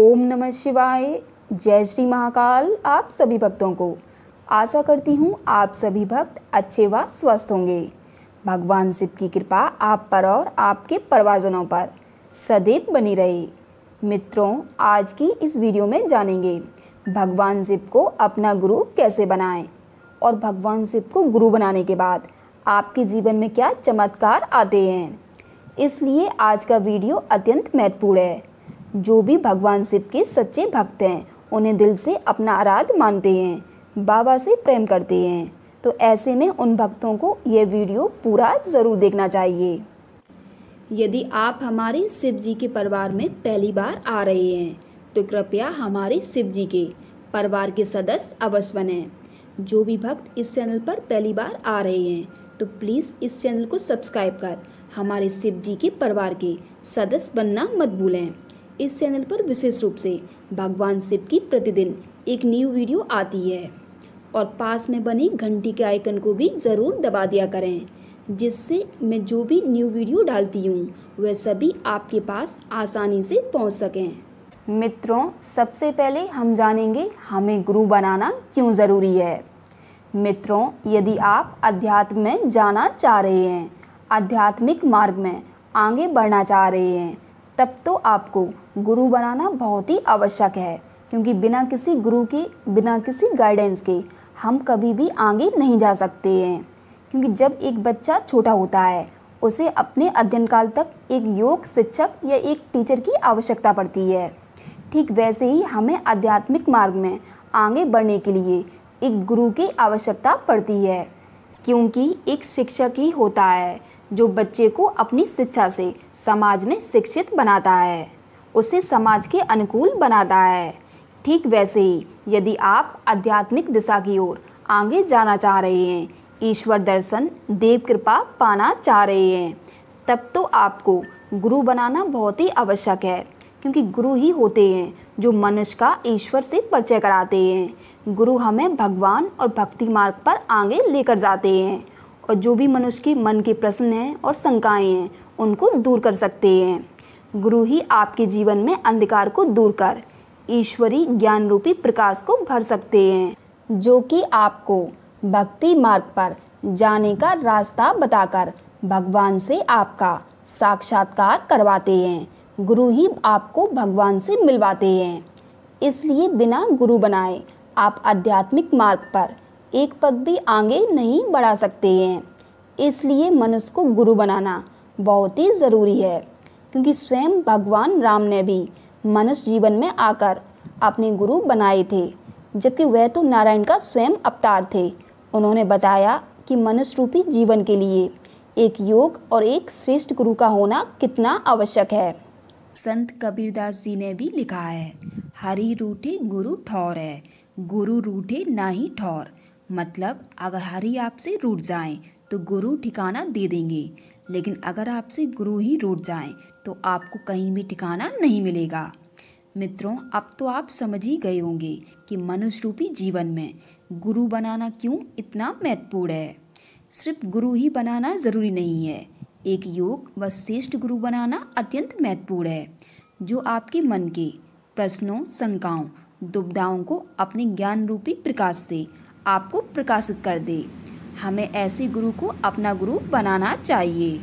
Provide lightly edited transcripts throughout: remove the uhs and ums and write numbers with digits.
ओम नमः शिवाय। जय श्री महाकाल। आप सभी भक्तों को आशा करती हूँ आप सभी भक्त अच्छे व स्वस्थ होंगे। भगवान शिव की कृपा आप पर और आपके परिवारजनों पर सदैव बनी रहे। मित्रों, आज की इस वीडियो में जानेंगे भगवान शिव को अपना गुरु कैसे बनाएं और भगवान शिव को गुरु बनाने के बाद आपके जीवन में क्या चमत्कार आते हैं। इसलिए आज का वीडियो अत्यंत महत्वपूर्ण है। जो भी भगवान शिव के सच्चे भक्त हैं, उन्हें दिल से अपना आराध्य मानते हैं, बाबा से प्रेम करते हैं, तो ऐसे में उन भक्तों को ये वीडियो पूरा ज़रूर देखना चाहिए। यदि आप हमारे शिव जी के परिवार में पहली बार आ रहे हैं तो कृपया हमारे शिव जी के परिवार के सदस्य अवश्य बनें। जो भी भक्त इस चैनल पर पहली बार आ रहे हैं तो प्लीज़ इस चैनल को सब्सक्राइब कर हमारे शिव जी के परिवार के सदस्य बनना मत भूलें। इस चैनल पर विशेष रूप से भगवान शिव की प्रतिदिन एक न्यू वीडियो आती है और पास में बनी घंटी के आइकन को भी ज़रूर दबा दिया करें, जिससे मैं जो भी न्यू वीडियो डालती हूँ वह सभी आपके पास आसानी से पहुँच सकें। मित्रों, सबसे पहले हम जानेंगे हमें गुरु बनाना क्यों ज़रूरी है। मित्रों, यदि आप अध्यात्म में जाना चाह रहे हैं, आध्यात्मिक मार्ग में आगे बढ़ना चाह रहे हैं, तब तो आपको गुरु बनाना बहुत ही आवश्यक है, क्योंकि बिना किसी गुरु के, बिना किसी गाइडेंस के हम कभी भी आगे नहीं जा सकते हैं। क्योंकि जब एक बच्चा छोटा होता है, उसे अपने अध्ययन काल तक एक योग शिक्षक या एक टीचर की आवश्यकता पड़ती है। ठीक वैसे ही हमें आध्यात्मिक मार्ग में आगे बढ़ने के लिए एक गुरु की आवश्यकता पड़ती है, क्योंकि एक शिक्षक ही होता है जो बच्चे को अपनी शिक्षा से समाज में शिक्षित बनाता है, उसे समाज के अनुकूल बनाता है। ठीक वैसे ही यदि आप आध्यात्मिक दिशा की ओर आगे जाना चाह रहे हैं, ईश्वर दर्शन, देव कृपा पाना चाह रहे हैं, तब तो आपको गुरु बनाना बहुत ही आवश्यक है। क्योंकि गुरु ही होते हैं जो मनुष्य का ईश्वर से परिचय कराते हैं। गुरु हमें भगवान और भक्ति मार्ग पर आगे लेकर जाते हैं और जो भी मनुष्य के मन के प्रश्न हैं और शंकाएं हैं, उनको दूर कर सकते हैं। गुरु ही आपके जीवन में अंधकार को दूर कर ईश्वरी ज्ञान रूपी प्रकाश को भर सकते हैं, जो कि आपको भक्ति मार्ग पर जाने का रास्ता बताकर भगवान से आपका साक्षात्कार करवाते हैं। गुरु ही आपको भगवान से मिलवाते हैं। इसलिए बिना गुरु बनाए आप आध्यात्मिक मार्ग पर एक पग भी आगे नहीं बढ़ा सकते हैं। इसलिए मनुष्य को गुरु बनाना बहुत ही ज़रूरी है, क्योंकि स्वयं भगवान राम ने भी मनुष्य जीवन में आकर अपने गुरु बनाए थे, जबकि वह तो नारायण का स्वयं अवतार थे। उन्होंने बताया कि मनुष्य रूपी जीवन के लिए एक योग और एक श्रेष्ठ गुरु का होना कितना आवश्यक है। संत कबीरदास जी ने भी लिखा है, हरि रूठे गुरु ठौर है, गुरु रूठे नाही ठौर। मतलब अगर हरि आपसे रूठ जाएं तो गुरु ठिकाना दे देंगे, लेकिन अगर आपसे गुरु ही रूठ जाएं तो आपको कहीं भी ठिकाना नहीं मिलेगा। मित्रों, अब तो आप समझ ही गए होंगे कि मनुष्य रूपी जीवन में गुरु बनाना क्यों इतना महत्वपूर्ण है। सिर्फ गुरु ही बनाना ज़रूरी नहीं है, एक योग व श्रेष्ठ गुरु बनाना अत्यंत महत्वपूर्ण है, जो आपके मन के प्रश्नों, शंकाओं, दुविधाओं को अपने ज्ञान रूपी प्रकाश से आपको प्रकाशित कर दे। हमें ऐसे गुरु को अपना गुरु बनाना चाहिए।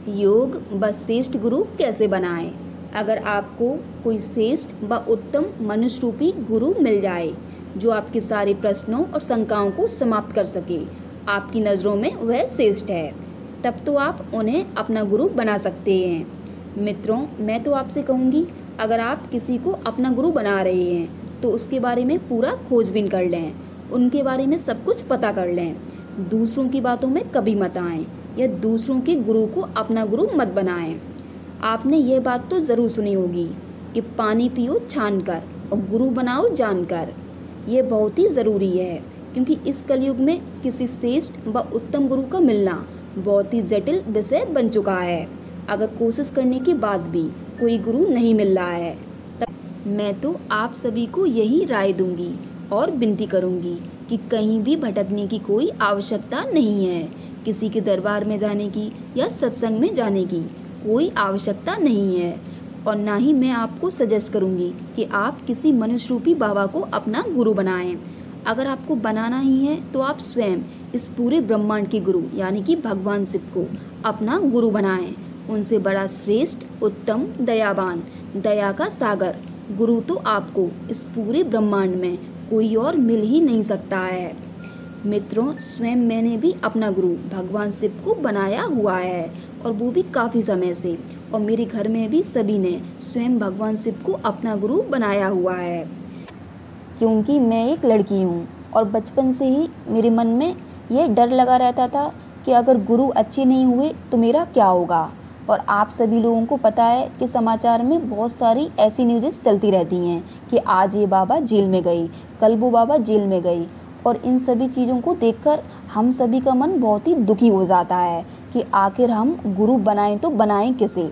योग व श्रेष्ठ गुरु कैसे बनाएं? अगर आपको कोई श्रेष्ठ व उत्तम मनुष्य रूपी गुरु मिल जाए जो आपके सारे प्रश्नों और शंकाओं को समाप्त कर सके, आपकी नज़रों में वह श्रेष्ठ है, तब तो आप उन्हें अपना गुरु बना सकते हैं। मित्रों, मैं तो आपसे कहूँगी, अगर आप किसी को अपना गुरु बना रहे हैं तो उसके बारे में पूरा खोजबीन कर लें, उनके बारे में सब कुछ पता कर लें। दूसरों की बातों में कभी मत आएं या दूसरों के गुरु को अपना गुरु मत बनाएं। आपने ये बात तो ज़रूर सुनी होगी कि पानी पियो छान कर और गुरु बनाओ जानकर। ये बहुत ही ज़रूरी है, क्योंकि इस कलयुग में किसी श्रेष्ठ व उत्तम गुरु का मिलना बहुत ही जटिल विषय बन चुका है। अगर कोशिश करने के बाद भी कोई गुरु नहीं मिल रहा है, तब मैं तो आप सभी को यही राय दूंगी और विनती करूंगी कि कहीं भी भटकने की कोई आवश्यकता नहीं है। किसी के दरबार में जाने की या सत्संग में जाने की कोई आवश्यकता नहीं है। और ना ही मैं आपको सजेस्ट करूँगी कि आप किसी मनुष्य रूपी बाबा को अपना गुरु बनाएं। अगर आपको बनाना ही है तो आप स्वयं इस पूरे ब्रह्मांड के गुरु यानी कि भगवान शिव को अपना गुरु बनाएं। उनसे बड़ा श्रेष्ठ, उत्तम, दयावान, दया का सागर गुरु तो आपको इस पूरे ब्रह्मांड में कोई और मिल ही नहीं सकता है। मित्रों, स्वयं मैंने भी अपना गुरु भगवान शिव को बनाया हुआ है, और वो भी काफ़ी समय से। और मेरे घर में भी सभी ने स्वयं भगवान शिव को अपना गुरु बनाया हुआ है, क्योंकि मैं एक लड़की हूँ और बचपन से ही मेरे मन में यह डर लगा रहता था कि अगर गुरु अच्छे नहीं हुए तो मेरा क्या होगा। और आप सभी लोगों को पता है कि समाचार में बहुत सारी ऐसी न्यूज़ेस चलती रहती हैं कि आज ये बाबा जेल में गई, कल वो बाबा जेल में गई, और इन सभी चीज़ों को देखकर हम सभी का मन बहुत ही दुखी हो जाता है कि आखिर हम गुरु बनाएं तो बनाएं किसे।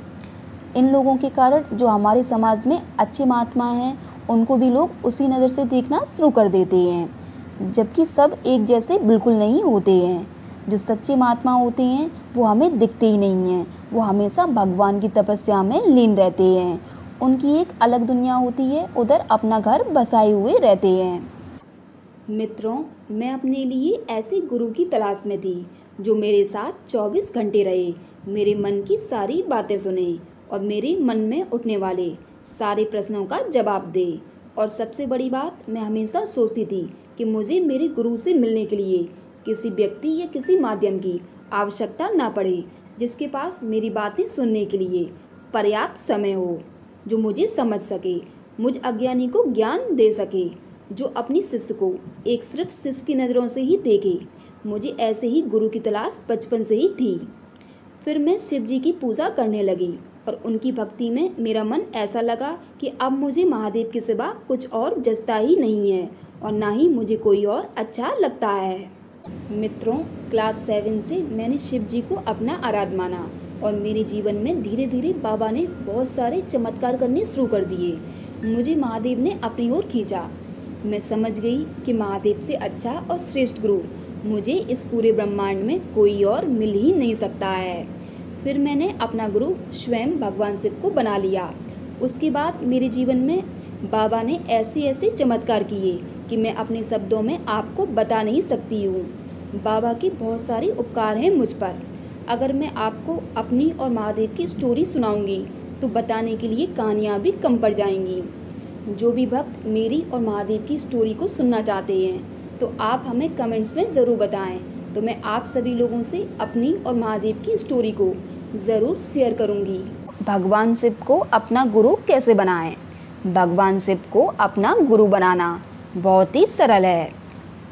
इन लोगों के कारण जो हमारे समाज में अच्छे महात्मा हैं उनको भी लोग उसी नज़र से देखना शुरू कर देते हैं, जबकि सब एक जैसे बिल्कुल नहीं होते हैं। जो सच्चे महात्मा होते हैं वो हमें दिखते ही नहीं हैं, वो हमेशा भगवान की तपस्या में लीन रहते हैं। उनकी एक अलग दुनिया होती है, उधर अपना घर बसाए हुए रहते हैं। मित्रों, मैं अपने लिए ऐसे गुरु की तलाश में थी जो मेरे साथ 24 घंटे रहे, मेरे मन की सारी बातें सुने और मेरे मन में उठने वाले सारे प्रश्नों का जवाब दे। और सबसे बड़ी बात, मैं हमेशा सोचती थी कि मुझे मेरे गुरु से मिलने के लिए किसी व्यक्ति या किसी माध्यम की आवश्यकता ना पड़े, जिसके पास मेरी बातें सुनने के लिए पर्याप्त समय हो, जो मुझे समझ सके, मुझ अज्ञानी को ज्ञान दे सके, जो अपनी शिष्य को एक सिर्फ शिष्य की नज़रों से ही देखे। मुझे ऐसे ही गुरु की तलाश बचपन से ही थी। फिर मैं शिव जी की पूजा करने लगी और उनकी भक्ति में मेरा मन ऐसा लगा कि अब मुझे महादेव के सिवा कुछ और जचता ही नहीं है, और ना ही मुझे कोई और अच्छा लगता है। मित्रों, क्लास 7 से मैंने शिव जी को अपना आराध्य माना, और मेरे जीवन में धीरे धीरे बाबा ने बहुत सारे चमत्कार करने शुरू कर दिए। मुझे महादेव ने अपनी ओर खींचा। मैं समझ गई कि महादेव से अच्छा और श्रेष्ठ गुरु मुझे इस पूरे ब्रह्मांड में कोई और मिल ही नहीं सकता है। फिर मैंने अपना गुरु स्वयं भगवान शिव को बना लिया। उसके बाद मेरे जीवन में बाबा ने ऐसे ऐसे चमत्कार किए कि मैं अपने शब्दों में आपको बता नहीं सकती हूँ। बाबा के बहुत सारे उपकार हैं मुझ पर। अगर मैं आपको अपनी और महादेव की स्टोरी सुनाऊंगी तो बताने के लिए कहानियाँ भी कम पड़ जाएंगी। जो भी भक्त मेरी और महादेव की स्टोरी को सुनना चाहते हैं तो आप हमें कमेंट्स में ज़रूर बताएं, तो मैं आप सभी लोगों से अपनी और महादेव की स्टोरी को ज़रूर शेयर करूंगी। भगवान शिव को अपना गुरु कैसे बनाएं? भगवान शिव को अपना गुरु बनाना बहुत ही सरल है।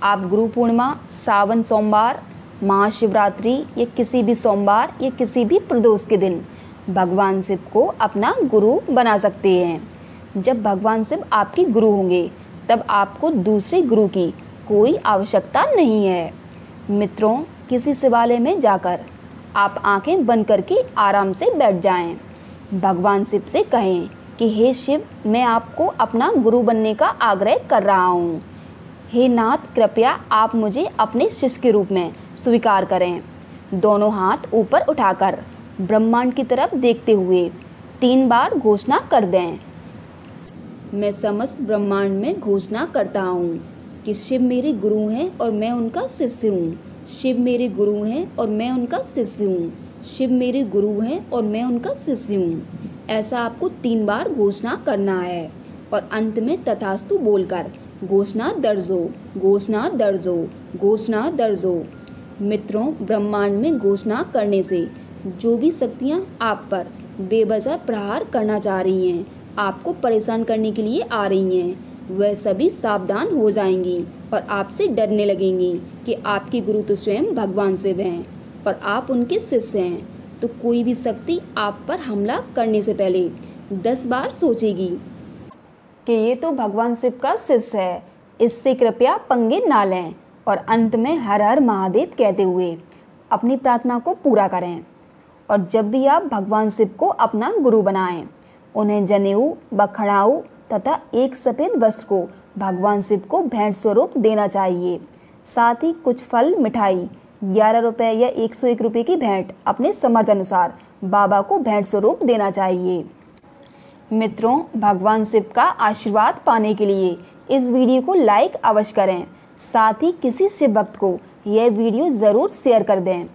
आप गुरु पूर्णिमा, सावन सोमवार, महाशिवरात्रि या किसी भी सोमवार या किसी भी प्रदोष के दिन भगवान शिव को अपना गुरु बना सकते हैं। जब भगवान शिव आपके गुरु होंगे तब आपको दूसरे गुरु की कोई आवश्यकता नहीं है। मित्रों, किसी शिवालय में जाकर आप आंखें बंद करके आराम से बैठ जाएं। भगवान शिव से कहें कि हे शिव, मैं आपको अपना गुरु बनने का आग्रह कर रहा हूँ। हे नाथ, कृपया आप मुझे अपने शिष्य के रूप में स्वीकार करें। दोनों हाथ ऊपर उठाकर ब्रह्मांड की तरफ देखते हुए 3 बार घोषणा कर दें। मैं समस्त ब्रह्मांड में घोषणा करता हूँ कि शिव मेरे गुरु हैं और मैं उनका शिष्य हूँ। शिव मेरे गुरु हैं और मैं उनका शिष्य हूँ। शिव मेरे गुरु हैं और मैं उनका शिष्य हूँ। ऐसा आपको 3 बार घोषणा करना है और अंत में तथास्तु बोलकर घोषणा दर्ज हो, घोषणा दर्ज हो, घोषणा दर्ज हो। मित्रों, ब्रह्मांड में घोषणा करने से जो भी शक्तियाँ आप पर बेवजह प्रहार करना चाह रही हैं, आपको परेशान करने के लिए आ रही हैं, वह सभी सावधान हो जाएंगी और आपसे डरने लगेंगी कि आपके गुरु तो स्वयं भगवान शिव हैं और आप उनके शिष्य हैं। तो कोई भी शक्ति आप पर हमला करने से पहले 10 बार सोचेगी कि ये तो भगवान शिव का शिष्य है, इससे कृपया पंगे ना लें, और अंत में हर हर महादेव कहते हुए अपनी प्रार्थना को पूरा करें। और जब भी आप भगवान शिव को अपना गुरु बनाएं, उन्हें जनेऊ, बखड़ाऊ तथा एक सफ़ेद वस्त्र को भगवान शिव को भेंट स्वरूप देना चाहिए। साथ ही कुछ फल, मिठाई, 11 रुपये या 101 रुपये की भेंट अपने समर्थ अनुसार बाबा को भेंट स्वरूप देना चाहिए। मित्रों, भगवान शिव का आशीर्वाद पाने के लिए इस वीडियो को लाइक अवश्य करें। साथ ही किसी शिव भक्त को यह वीडियो ज़रूर शेयर कर दें।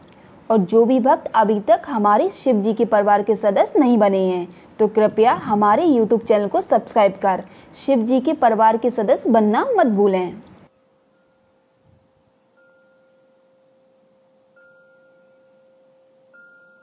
और जो भी भक्त अभी तक हमारे शिव जी के परिवार के सदस्य नहीं बने हैं तो कृपया हमारे YouTube चैनल को सब्सक्राइब कर शिव जी के परिवार के सदस्य बनना मत भूलें।